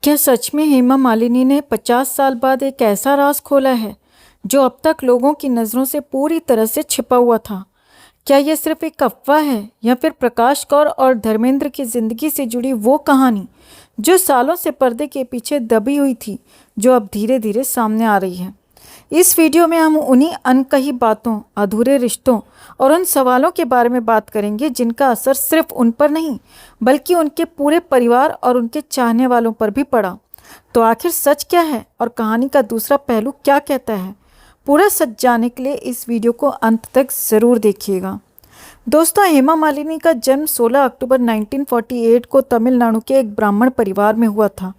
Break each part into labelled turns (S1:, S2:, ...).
S1: क्या सच में हेमा मालिनी ने 50 साल बाद एक ऐसा राज खोला है जो अब तक लोगों की नज़रों से पूरी तरह से छिपा हुआ था? क्या यह सिर्फ एक अफवाह है या फिर प्रकाश कौर और धर्मेंद्र की जिंदगी से जुड़ी वो कहानी जो सालों से पर्दे के पीछे दबी हुई थी, जो अब धीरे धीरे सामने आ रही है? इस वीडियो में हम उन्हीं अनकही बातों, अधूरे रिश्तों और उन सवालों के बारे में बात करेंगे जिनका असर सिर्फ उन पर नहीं बल्कि उनके पूरे परिवार और उनके चाहने वालों पर भी पड़ा। तो आखिर सच क्या है और कहानी का दूसरा पहलू क्या कहता है? पूरा सच जानने के लिए इस वीडियो को अंत तक ज़रूर देखिएगा। दोस्तों, हेमा मालिनी का जन्म 16 अक्टूबर 1948 को तमिलनाडु के एक ब्राह्मण परिवार में हुआ था।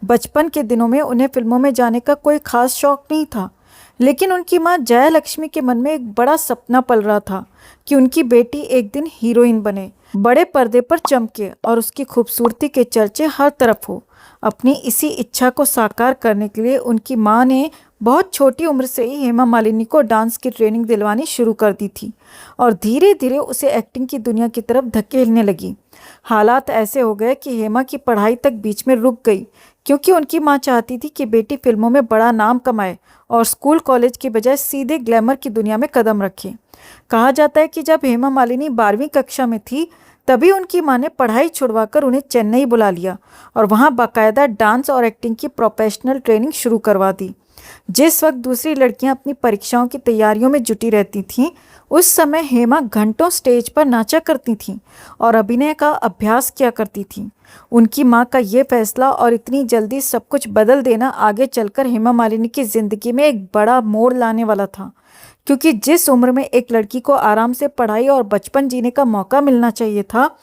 S1: बचपन के दिनों में उन्हें फिल्मों में जाने का कोई खास शौक नहीं था, लेकिन उनकी मां जयलक्ष्मी के मन में एक बड़ा सपना पल रहा था कि उनकी बेटी एक दिन हीरोइन बने, बड़े पर्दे पर चमके और उसकी खूबसूरती के चर्चे हर तरफ हो। अपनी इसी इच्छा को साकार करने के लिए उनकी मां ने बहुत छोटी उम्र से ही हेमा मालिनी को डांस की ट्रेनिंग दिलवानी शुरू कर दी थी और धीरे धीरे उसे एक्टिंग की दुनिया की तरफ धकेलने लगी। हालात ऐसे हो गए कि हेमा की पढ़ाई तक बीच में रुक गई, क्योंकि उनकी मां चाहती थी कि बेटी फिल्मों में बड़ा नाम कमाए और स्कूल कॉलेज की बजाय सीधे ग्लैमर की दुनिया में कदम रखे। कहा जाता है कि जब हेमा मालिनी 12वीं कक्षा में थी तभी उनकी मां ने पढ़ाई छुड़वाकर उन्हें चेन्नई बुला लिया और वहां बाकायदा डांस और एक्टिंग की प्रोफेशनल ट्रेनिंग शुरू करवा दी। जिस वक्त दूसरी लड़कियां अपनी परीक्षाओं की तैयारियों में जुटी रहती थीं, उस समय हेमा घंटों स्टेज पर नाचा करती थीं और अभिनय का अभ्यास किया करती थीं। उनकी मां का ये फैसला और इतनी जल्दी सब कुछ बदल देना आगे चलकर हेमा मालिनी की जिंदगी में एक बड़ा मोड़ लाने वाला था, क्योंकि जिस उम्र में एक लड़की को आराम से पढ़ाई और बचपन जीने का मौका मिलना चाहिए था,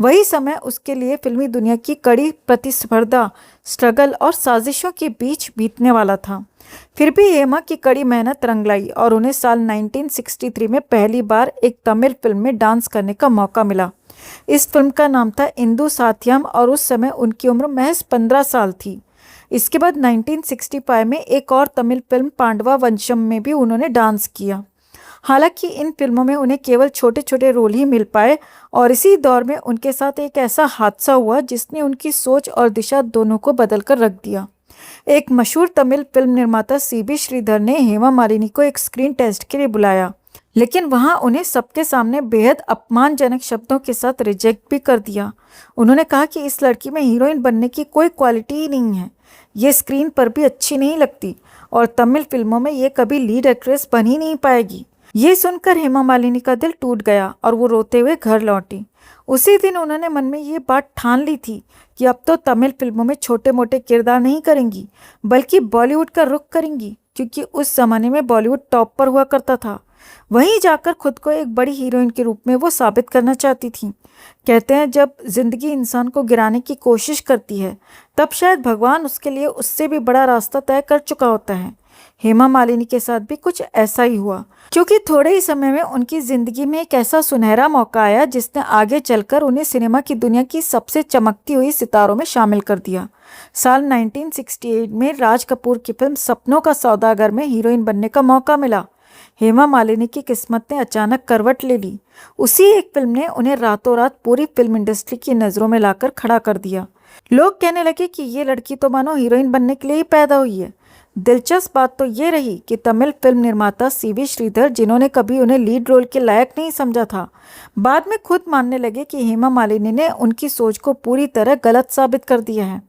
S1: वही समय उसके लिए फिल्मी दुनिया की कड़ी प्रतिस्पर्धा, स्ट्रगल और साजिशों के बीच बीतने वाला था। फिर भी हेमा की कड़ी मेहनत रंग लाई और उन्हें साल 1963 में पहली बार एक तमिल फिल्म में डांस करने का मौका मिला। इस फिल्म का नाम था इंदु साथियम और उस समय उनकी उम्र महज 15 साल थी। इसके बाद 1965 में एक और तमिल फिल्म पांडवा वंशम में भी उन्होंने डांस किया। हालांकि इन फिल्मों में उन्हें केवल छोटे छोटे रोल ही मिल पाए और इसी दौर में उनके साथ एक ऐसा हादसा हुआ जिसने उनकी सोच और दिशा दोनों को बदल कर रख दिया। एक मशहूर तमिल फिल्म निर्माता सीबी श्रीधर ने हेमा मालिनी को एक स्क्रीन टेस्ट के लिए बुलाया, लेकिन वहां उन्हें सबके सामने बेहद अपमानजनक शब्दों के साथ रिजेक्ट भी कर दिया। उन्होंने कहा कि इस लड़की में हीरोइन बनने की कोई क्वालिटी ही नहीं है, ये स्क्रीन पर भी अच्छी नहीं लगती और तमिल फिल्मों में ये कभी लीड एक्ट्रेस बन ही नहीं पाएगी। ये सुनकर हेमा मालिनी का दिल टूट गया और वो रोते हुए घर लौटी। उसी दिन उन्होंने मन में ये बात ठान ली थी कि अब तो तमिल फिल्मों में छोटे मोटे किरदार नहीं करेंगी बल्कि बॉलीवुड का रुख करेंगी, क्योंकि उस जमाने में बॉलीवुड टॉप पर हुआ करता था। वहीं जाकर खुद को एक बड़ी हीरोइन के रूप में वो साबित करना चाहती थी। कहते हैं जब जिंदगी इंसान को गिराने की कोशिश करती है तब शायद भगवान उसके लिए उससे भी बड़ा रास्ता तय कर चुका होता है। हेमा मालिनी के साथ भी कुछ ऐसा ही हुआ, क्योंकि थोड़े ही समय में उनकी जिंदगी में एक ऐसा सुनहरा मौका आया जिसने आगे चलकर उन्हें सिनेमा की दुनिया की सबसे चमकती हुई सितारों में शामिल कर दिया। साल 1968 में राज कपूर की फिल्म सपनों का सौदागर में हीरोइन बनने का मौका मिला। हेमा मालिनी की किस्मत ने अचानक करवट ले ली। उसी एक फिल्म ने उन्हें रातों रात पूरी फिल्म इंडस्ट्री की नज़रों में लाकर खड़ा कर दिया। लोग कहने लगे कि ये लड़की तो मानो हीरोइन बनने के लिए ही पैदा हुई है। दिलचस्प बात तो ये रही कि तमिल फिल्म निर्माता सीवी श्रीधर, जिन्होंने कभी उन्हें लीड रोल के लायक नहीं समझा था, बाद में खुद मानने लगे कि हेमा मालिनी ने उनकी सोच को पूरी तरह गलत साबित कर दिया है।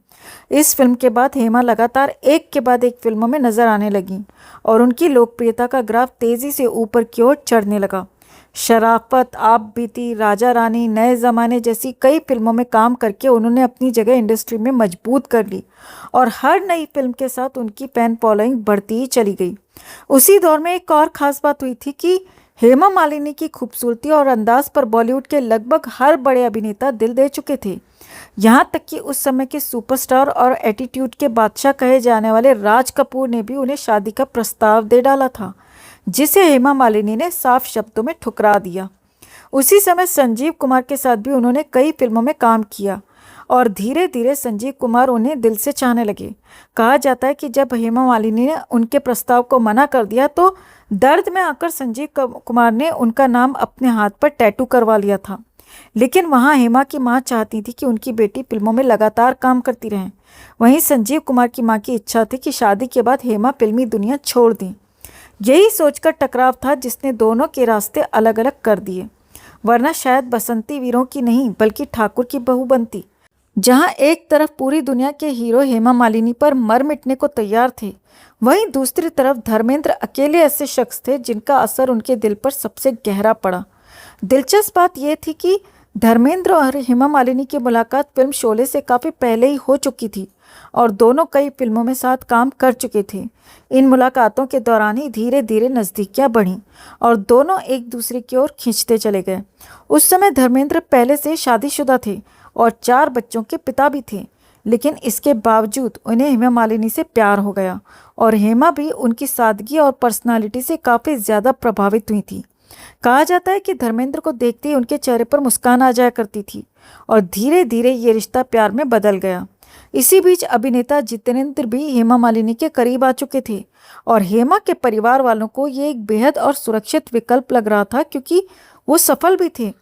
S1: इस फिल्म के बाद हेमा लगातार एक के बाद एक फिल्मों में नजर आने लगी और उनकी लोकप्रियता का ग्राफ तेजी से ऊपर की ओर चढ़ने लगा। शराफत, आप बीती, राजा रानी, नए ज़माने जैसी कई फिल्मों में काम करके उन्होंने अपनी जगह इंडस्ट्री में मजबूत कर ली और हर नई फिल्म के साथ उनकी फैन फॉलोइंग बढ़ती ही चली गई। उसी दौर में एक और ख़ास बात हुई थी कि हेमा मालिनी की खूबसूरती और अंदाज पर बॉलीवुड के लगभग हर बड़े अभिनेता दिल दे चुके थे। यहाँ तक कि उस समय के सुपरस्टार और एटीट्यूड के बादशाह कहे जाने वाले राज कपूर ने भी उन्हें शादी का प्रस्ताव दे डाला था, जिसे हेमा मालिनी ने साफ शब्दों में ठुकरा दिया। उसी समय संजीव कुमार के साथ भी उन्होंने कई फिल्मों में काम किया और धीरे धीरे संजीव कुमार उन्हें दिल से चाहने लगे। कहा जाता है कि जब हेमा मालिनी ने उनके प्रस्ताव को मना कर दिया तो दर्द में आकर संजीव कुमार ने उनका नाम अपने हाथ पर टैटू करवा लिया था। लेकिन वहाँ हेमा की माँ चाहती थी कि उनकी बेटी फिल्मों में लगातार काम करती रहे। वहीं संजीव कुमार की माँ की इच्छा थी कि शादी के बाद हेमा फिल्मी दुनिया छोड़ दें। यही सोचकर टकराव था जिसने दोनों के रास्ते अलग अलग कर दिए, वरना शायद बसंती वीरों की नहीं बल्कि ठाकुर की बहू बनती। जहां एक तरफ पूरी दुनिया के हीरो हेमा मालिनी पर मर मिटने को तैयार थे, वहीं दूसरी तरफ धर्मेंद्र अकेले ऐसे शख्स थे जिनका असर उनके दिल पर सबसे गहरा पड़ा। दिलचस्प बात यह थी कि धर्मेंद्र और हेमा मालिनी की मुलाकात फिल्म शोले से काफ़ी पहले ही हो चुकी थी और दोनों कई फिल्मों में साथ काम कर चुके थे। इन मुलाकातों के दौरान ही धीरे धीरे नज़दीकियाँ बढ़ीं और दोनों एक दूसरे की ओर खींचते चले गए। उस समय धर्मेंद्र पहले से शादीशुदा थे और 4 बच्चों के पिता भी थे, लेकिन इसके बावजूद उन्हें हेमा मालिनी से प्यार हो गया और हेमा भी उनकी सादगी और पर्सनालिटी से काफ़ी ज़्यादा प्रभावित हुई थी। कहा जाता है कि धर्मेंद्र को देखते ही उनके चेहरे पर मुस्कान आ जाया करती थी और धीरे धीरे ये रिश्ता प्यार में बदल गया। इसी बीच अभिनेता जितेंद्र भी हेमा मालिनी के करीब आ चुके थे और हेमा के परिवार वालों को ये एक बेहद और सुरक्षित विकल्प लग रहा था, क्योंकि वो सफल भी थे,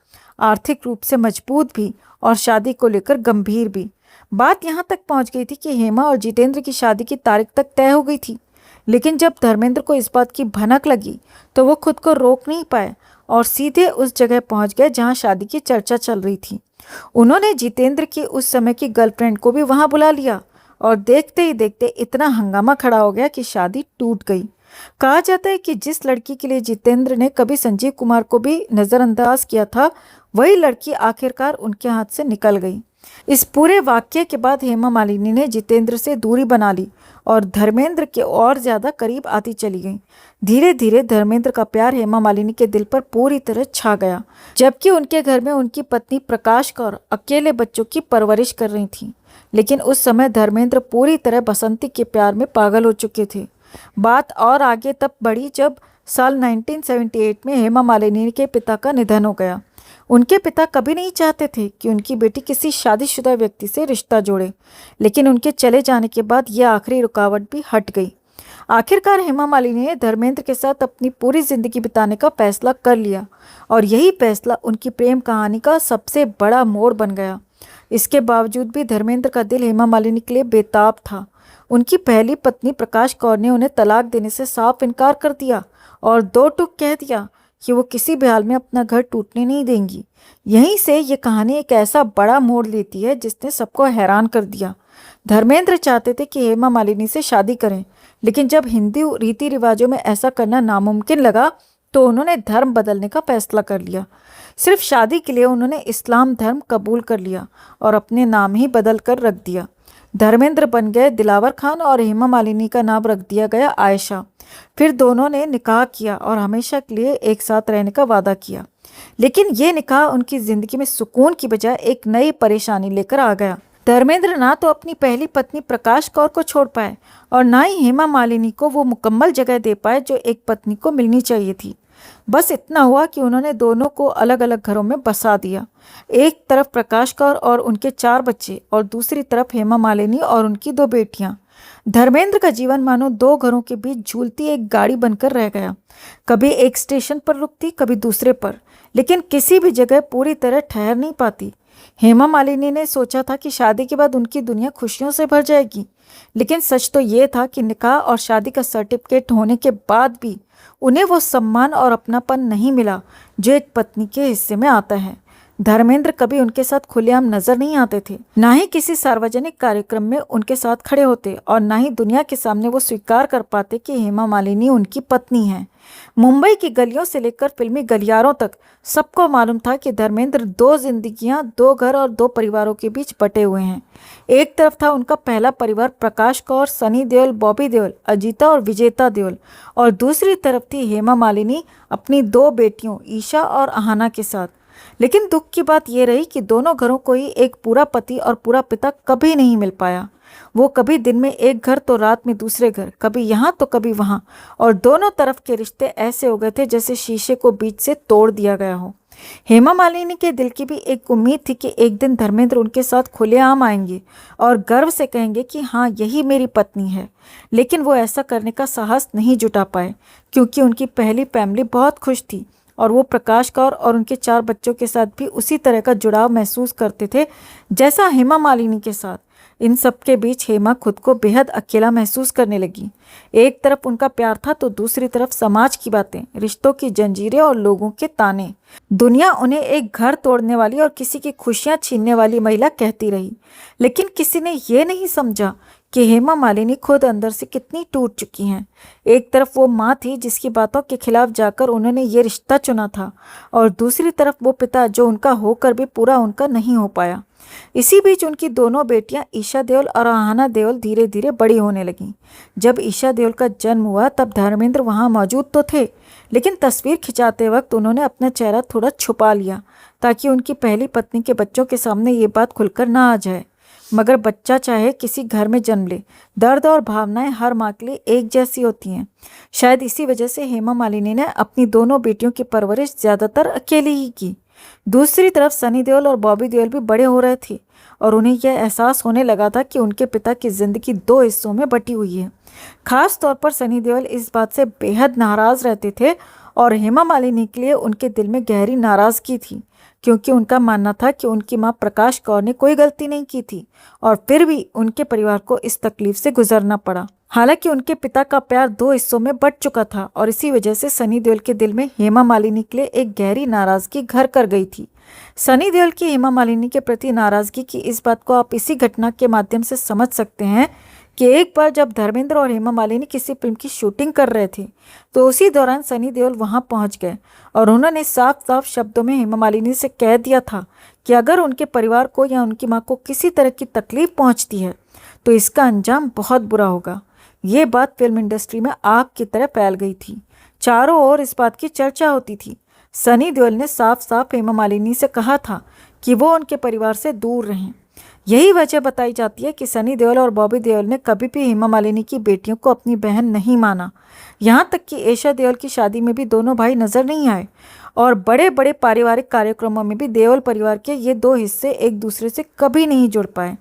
S1: आर्थिक रूप से मजबूत भी और शादी को लेकर गंभीर भी। बात यहाँ तक पहुँच गई थी कि हेमा और जितेंद्र की शादी की तारीख तक तय हो गई थी, लेकिन जब धर्मेंद्र को इस बात की भनक लगी तो वो खुद को रोक नहीं पाए और सीधे उस जगह पहुंच गए जहां शादी की चर्चा चल रही थी। उन्होंने जितेंद्र की उस समय की गर्लफ्रेंड को भी वहां बुला लिया और देखते ही देखते इतना हंगामा खड़ा हो गया कि शादी टूट गई। कहा जाता है कि जिस लड़की के लिए जितेंद्र ने कभी संजीव कुमार को भी नज़रअंदाज किया था, वही लड़की आखिरकार उनके हाथ से निकल गई। इस पूरे वाक्य के बाद हेमा मालिनी ने जितेंद्र से दूरी बना ली और धर्मेंद्र के और ज़्यादा करीब आती चली गई। धीरे धीरे धर्मेंद्र का प्यार हेमा मालिनी के दिल पर पूरी तरह छा गया, जबकि उनके घर में उनकी पत्नी प्रकाश कौर अकेले बच्चों की परवरिश कर रही थी। लेकिन उस समय धर्मेंद्र पूरी तरह बसंती के प्यार में पागल हो चुके थे। बात और आगे तब बढ़ी जब साल 1978 में हेमा मालिनी के पिता का निधन हो गया। उनके पिता कभी नहीं चाहते थे कि उनकी बेटी किसी शादीशुदा व्यक्ति से रिश्ता जोड़े, लेकिन उनके चले जाने के बाद यह आखिरी रुकावट भी हट गई। आखिरकार हेमा मालिनी ने धर्मेंद्र के साथ अपनी पूरी जिंदगी बिताने का फैसला कर लिया और यही फैसला उनकी प्रेम कहानी का सबसे बड़ा मोड़ बन गया। इसके बावजूद भी धर्मेंद्र का दिल हेमा मालिनी के लिए बेताब था। उनकी पहली पत्नी प्रकाश कौर ने उन्हें तलाक देने से साफ इनकार कर दिया और 2 टूक कह दिया कि वो किसी भी हाल में अपना घर टूटने नहीं देंगी। यहीं से ये कहानी एक ऐसा बड़ा मोड़ लेती है जिसने सबको हैरान कर दिया। धर्मेंद्र चाहते थे कि हेमा मालिनी से शादी करें, लेकिन जब हिंदू रीति रिवाजों में ऐसा करना नामुमकिन लगा तो उन्होंने धर्म बदलने का फैसला कर लिया। सिर्फ शादी के लिए उन्होंने इस्लाम धर्म कबूल कर लिया और अपने नाम ही बदल कर रख दिया। धर्मेंद्र बन गए दिलावर खान और हेमा मालिनी का नाम रख दिया गया आयशा। फिर दोनों ने निकाह किया और हमेशा के लिए एक साथ रहने का वादा किया। लेकिन ये निकाह उनकी जिंदगी में सुकून की बजाय एक नई परेशानी लेकर आ गया। धर्मेंद्र ना तो अपनी पहली पत्नी प्रकाश कौर को छोड़ पाए और ना ही हेमा मालिनी को वो मुकम्मल जगह दे पाए जो एक पत्नी को मिलनी चाहिए थी। बस इतना हुआ कि उन्होंने दोनों को अलग अलग घरों में बसा दिया। एक तरफ प्रकाश कौर और उनके 4 बच्चे और दूसरी तरफ हेमा मालिनी और उनकी 2 बेटियां। धर्मेंद्र का जीवन मानो 2 घरों के बीच झूलती एक गाड़ी बनकर रह गया। कभी एक स्टेशन पर रुकती, कभी दूसरे पर, लेकिन किसी भी जगह पूरी तरह ठहर नहीं पाती। हेमा मालिनी ने सोचा था कि शादी के बाद उनकी दुनिया खुशियों से भर जाएगी, लेकिन सच तो ये था कि निकाह और शादी का सर्टिफिकेट होने के बाद भी उन्हें वो सम्मान और अपनापन नहीं मिला जो एक पत्नी के हिस्से में आता है। धर्मेंद्र कभी उनके साथ खुलेआम नजर नहीं आते थे, ना ही किसी सार्वजनिक कार्यक्रम में उनके साथ खड़े होते और ना ही दुनिया के सामने वो स्वीकार कर पाते कि हेमा मालिनी उनकी पत्नी है। मुंबई की गलियों से लेकर फिल्मी गलियारों तक सबको मालूम था कि धर्मेंद्र 2 जिंदगियां, 2 घर और 2 परिवारों के बीच बटे हुए हैं। एक तरफ था उनका पहला परिवार प्रकाश कौर, सनी देओल, बॉबी देओल, अजीता और विजेता देओल, और दूसरी तरफ थी हेमा मालिनी अपनी 2 बेटियों ईशा और अहाना के साथ। लेकिन दुख की बात यह रही कि दोनों घरों को ही एक पूरा पति और पूरा पिता कभी नहीं मिल पाया। वो कभी दिन में एक घर तो रात में दूसरे घर, कभी यहाँ तो कभी वहाँ, और दोनों तरफ के रिश्ते ऐसे हो गए थे जैसे शीशे को बीच से तोड़ दिया गया हो। हेमा मालिनी के दिल की भी एक उम्मीद थी कि एक दिन धर्मेंद्र उनके साथ खुलेआम आएंगे और गर्व से कहेंगे कि हाँ, यही मेरी पत्नी है। लेकिन वो ऐसा करने का साहस नहीं जुटा पाए क्योंकि उनकी पहली फैमिली बहुत खुश थी और वो प्रकाश कौर और उनके 4 बच्चों के साथ भी उसी तरह का जुड़ाव महसूस करते थे जैसा हेमा मालिनी के साथ। इन सब के बीच हेमा खुद को बेहद अकेला महसूस करने लगी। एक तरफ उनका प्यार था तो दूसरी तरफ समाज की बातें, रिश्तों की जंजीरें और लोगों के ताने। दुनिया उन्हें एक घर तोड़ने वाली और किसी की खुशियां छीनने वाली महिला कहती रही, लेकिन किसी ने ये नहीं समझा कि हेमा मालिनी खुद अंदर से कितनी टूट चुकी हैं। एक तरफ वो माँ थी जिसकी बातों के खिलाफ जाकर उन्होंने ये रिश्ता चुना था, और दूसरी तरफ वो पिता जो उनका होकर भी पूरा उनका नहीं हो पाया। इसी बीच उनकी दोनों बेटियां ईशा देओल और आहाना देओल धीरे धीरे बड़ी होने लगीं। जब ईशा देओल का जन्म हुआ तब धर्मेंद्र वहां मौजूद तो थे, लेकिन तस्वीर खिंचाते वक्त उन्होंने अपना चेहरा थोड़ा छुपा लिया ताकि उनकी पहली पत्नी के बच्चों के सामने ये बात खुलकर ना आ जाए। मगर बच्चा चाहे किसी घर में जन्म ले, दर्द और भावनाएं हर माँ के लिए एक जैसी होती हैं। शायद इसी वजह से हेमा मालिनी ने अपनी दोनों बेटियों की परवरिश ज्यादातर अकेली ही की। दूसरी तरफ सनी देओल और बॉबी देओल भी बड़े हो रहे थे और उन्हें यह एहसास होने लगा था कि उनके पिता की जिंदगी 2 हिस्सों में बटी हुई है। खास तौर पर सनी देओल इस बात से बेहद नाराज रहते थे और हेमा मालिनी के लिए उनके दिल में गहरी नाराजगी थी, क्योंकि उनका मानना था कि उनकी मां प्रकाश कौर ने कोई गलती नहीं की थी और फिर भी उनके परिवार को इस तकलीफ से गुजरना पड़ा। हालांकि उनके पिता का प्यार 2 हिस्सों में बंट चुका था और इसी वजह से सनी देओल के दिल में हेमा मालिनी के लिए एक गहरी नाराजगी घर कर गई थी। सनी देओल की हेमा मालिनी के प्रति नाराजगी की इस बात को आप इसी घटना के माध्यम से समझ सकते हैं कि एक बार जब धर्मेंद्र और हेमा मालिनी किसी फिल्म की शूटिंग कर रहे थे तो उसी दौरान सनी देओल वहां पहुंच गए और उन्होंने साफ साफ शब्दों में हेमा मालिनी से कह दिया था कि अगर उनके परिवार को या उनकी मां को किसी तरह की तकलीफ पहुंचती है तो इसका अंजाम बहुत बुरा होगा। ये बात फिल्म इंडस्ट्री में आग की तरह फैल गई थी। चारों ओर इस बात की चर्चा होती थी। सनी देओल ने साफ साफ हेमा मालिनी से कहा था कि वो उनके परिवार से दूर रहें। यही वजह बताई जाती है कि सनी देओल और बॉबी देओल ने कभी भी हेमा मालिनी की बेटियों को अपनी बहन नहीं माना। यहाँ तक कि ईशा देओल की शादी में भी दोनों भाई नजर नहीं आए और बड़े बड़े पारिवारिक कार्यक्रमों में भी देओल परिवार के ये 2 हिस्से एक दूसरे से कभी नहीं जुड़ पाए।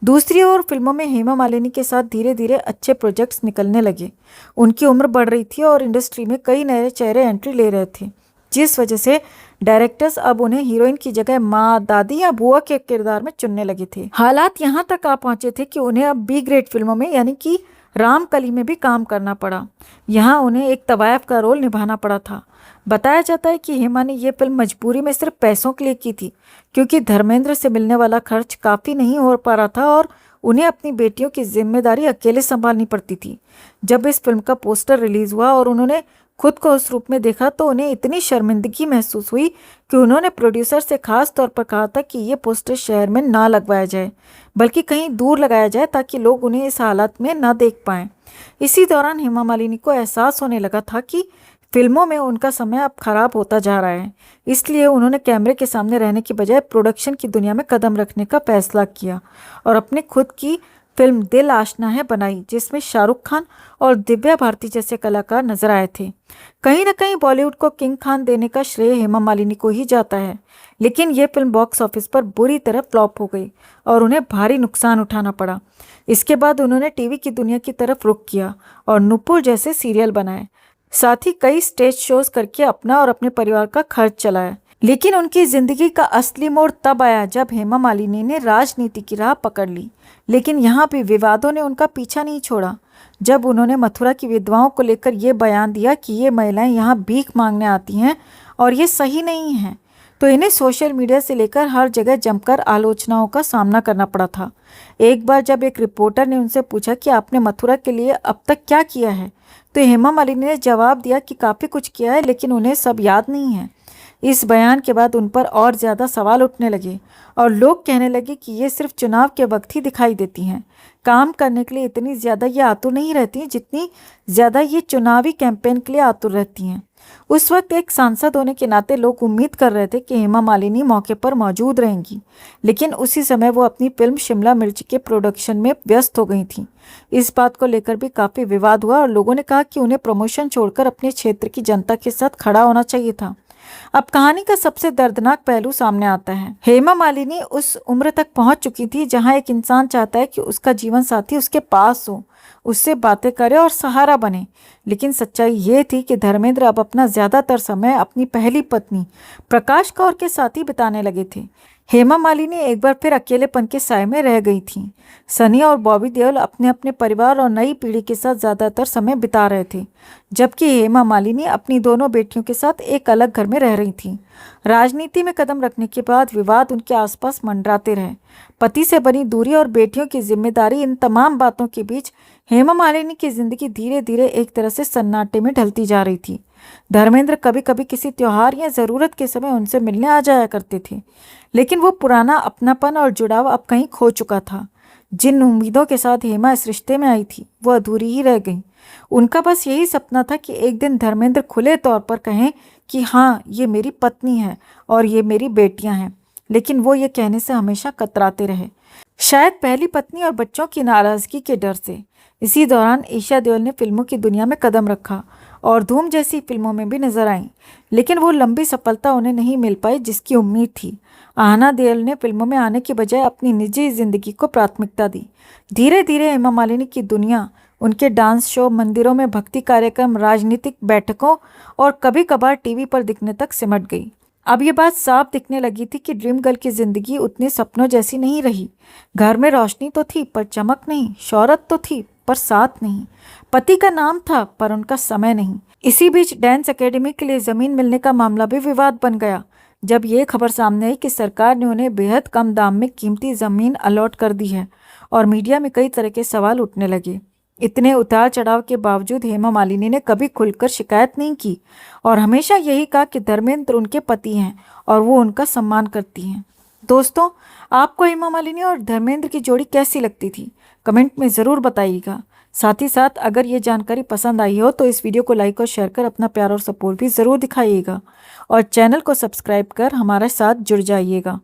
S1: दूसरी ओर फिल्मों में हेमा मालिनी के साथ धीरे धीरे अच्छे प्रोजेक्ट्स निकलने लगे। उनकी उम्र बढ़ रही थी और इंडस्ट्री में कई नए चेहरे एंट्री ले रहे थे, जिस वजह से डायरेक्टर्स अब उन्हें हीरोइन की जगह माँ, दादी या बुआ के किरदार में चुनने लगे थे। हालात यहाँ तक आ पहुंचे थे कि उन्हें अब बी ग्रेड फिल्मों में यानी कि रामकली में भी काम करना पड़ा। यहाँ उन्हें एक तवायफ का रोल निभाना पड़ा था। बताया जाता है कि हेमा ने यह फिल्म मजबूरी में सिर्फ पैसों के लिए की थी, क्योंकि धर्मेंद्र से मिलने वाला खर्च काफ़ी नहीं हो पा रहा था और उन्हें अपनी बेटियों की जिम्मेदारी अकेले संभालनी पड़ती थी। जब इस फिल्म का पोस्टर रिलीज हुआ और उन्होंने खुद को उस रूप में देखा तो उन्हें इतनी शर्मिंदगी महसूस हुई कि उन्होंने प्रोड्यूसर से खास तौर पर कहा था कि ये पोस्टर शहर में ना लगवाया जाए, बल्कि कहीं दूर लगाया जाए ताकि लोग उन्हें इस हालत में ना देख पाएं। इसी दौरान हेमा मालिनी को एहसास होने लगा था कि फिल्मों में उनका समय अब खराब होता जा रहा है, इसलिए उन्होंने कैमरे के सामने रहने की बजाय प्रोडक्शन की दुनिया में कदम रखने का फैसला किया और अपने खुद की फिल्म दिल आशना है बनाई, जिसमें शाहरुख खान और दिव्या भारती जैसे कलाकार नजर आए थे। कहीं ना कहीं बॉलीवुड को किंग खान देने का श्रेय हेमा मालिनी को ही जाता है, लेकिन ये फिल्म बॉक्स ऑफिस पर बुरी तरह फ्लॉप हो गई और उन्हें भारी नुकसान उठाना पड़ा। इसके बाद उन्होंने टीवी की दुनिया की तरफ रुख किया और नुपुर जैसे सीरियल बनाए, साथ ही कई स्टेज शोज करके अपना और अपने परिवार का खर्च चलाया। लेकिन उनकी जिंदगी का असली मोड़ तब आया जब हेमा मालिनी ने राजनीति की राह पकड़ ली। लेकिन यहाँ भी विवादों ने उनका पीछा नहीं छोड़ा। जब उन्होंने मथुरा की विधवाओं को लेकर ये बयान दिया कि ये महिलाएं यहाँ भीख मांगने आती हैं और ये सही नहीं है, तो इन्हें सोशल मीडिया से लेकर हर जगह जमकर आलोचनाओं का सामना करना पड़ा था। एक बार जब एक रिपोर्टर ने उनसे पूछा कि आपने मथुरा के लिए अब तक क्या किया है, तो हेमा मालिनी ने जवाब दिया कि काफ़ी कुछ किया है लेकिन उन्हें सब याद नहीं है। इस बयान के बाद उन पर और ज़्यादा सवाल उठने लगे और लोग कहने लगे कि ये सिर्फ चुनाव के वक्त ही दिखाई देती हैं। काम करने के लिए इतनी ज़्यादा ये आतुर नहीं रहती जितनी ज़्यादा ये चुनावी कैंपेन के लिए आतुर रहती हैं। उस वक्त एक सांसद होने के नाते लोग उम्मीद कर रहे थे कि हेमा मालिनी मौके पर मौजूद रहेंगी, लेकिन उसी समय वो अपनी फिल्म शिमला मिर्च के प्रोडक्शन में व्यस्त हो गई थी। इस बात को लेकर भी काफ़ी विवाद हुआ और लोगों ने कहा कि उन्हें प्रमोशन छोड़कर अपने क्षेत्र की जनता के साथ खड़ा होना चाहिए था। अब कहानी का सबसे दर्दनाक पहलू सामने आता है। हेमा मालिनी उस उम्र तक पहुंच चुकी थी जहां एक इंसान चाहता है कि उसका जीवन साथी उसके पास हो, उससे बातें करे और सहारा बने। लेकिन सच्चाई ये थी कि धर्मेंद्र अब अपना ज्यादातर समय अपनी पहली पत्नी प्रकाश कौर के साथ ही बिताने लगे थे। हेमा मालिनी एक बार फिर अकेलेपन के साए में रह गई थीं। सनी और बॉबी देओल अपने अपने परिवार और नई पीढ़ी के साथ ज्यादातर समय बिता रहे थे, जबकि हेमा मालिनी अपनी दोनों बेटियों के साथ एक अलग घर में रह रही थीं। राजनीति में कदम रखने के बाद विवाद उनके आसपास मंडराते रहे। पति से बनी दूरी और बेटियों की जिम्मेदारी, इन तमाम बातों के बीच हेमा मालिनी की जिंदगी धीरे धीरे एक तरह से सन्नाटे में ढलती जा रही थी। धर्मेंद्र कभी कभी किसी त्योहार या जरूरत के समय उनसे मिलने आ जाया करते थे, लेकिन वो पुराना अपनापन और जुड़ाव अब कहीं खो चुका था। जिन उम्मीदों के साथ हेमा इस रिश्ते में आई थी वो अधूरी ही रह गई। उनका बस यही सपना था कि एक दिन धर्मेंद्र खुले तौर पर कहें कि हाँ, ये मेरी पत्नी है और ये मेरी बेटियां हैं, लेकिन वो ये कहने से हमेशा कतराते रहे, शायद पहली पत्नी और बच्चों की नाराजगी के डर से। इसी दौरान ईशा देओल ने फिल्मों की दुनिया में कदम रखा और धूम जैसी फिल्मों में भी नजर आईं, लेकिन वो लंबी सफलता उन्हें नहीं मिल पाई जिसकी उम्मीद थी। आहना देओल ने फिल्मों में आने की बजाय अपनी निजी जिंदगी को प्राथमिकता दी। धीरे धीरे हेमा मालिनी की दुनिया उनके डांस शो, मंदिरों में भक्ति कार्यक्रम, राजनीतिक बैठकों और कभी कभार टीवी पर दिखने तक सिमट गई। अब ये बात साफ दिखने लगी थी कि ड्रीम गर्ल की जिंदगी उतनी सपनों जैसी नहीं रही। घर में रोशनी तो थी पर चमक नहीं, शोहरत तो थी पर साथ नहीं, पति का नाम था पर उनका समय नहीं। इसी बीच डांस एकेडमी के लिए जमीन मिलने का मामला भी विवाद बन गया, जब ये खबर सामने आई कि सरकार ने उन्हें बेहद कम दाम में कीमती जमीन अलॉट कर दी है और मीडिया में कई तरह के सवाल उठने लगे। इतने उतार चढ़ाव के बावजूद हेमा मालिनी ने कभी खुलकर शिकायत नहीं की और हमेशा यही कहा कि धर्मेंद्र उनके पति हैं और वो उनका सम्मान करती हैं। दोस्तों, आपको हेमा मालिनी और धर्मेंद्र की जोड़ी कैसी लगती थी? कमेंट में ज़रूर बताइएगा। साथ ही साथ अगर ये जानकारी पसंद आई हो तो इस वीडियो को लाइक और शेयर कर अपना प्यार और सपोर्ट भी ज़रूर दिखाइएगा और चैनल को सब्सक्राइब कर हमारे साथ जुड़ जाइएगा।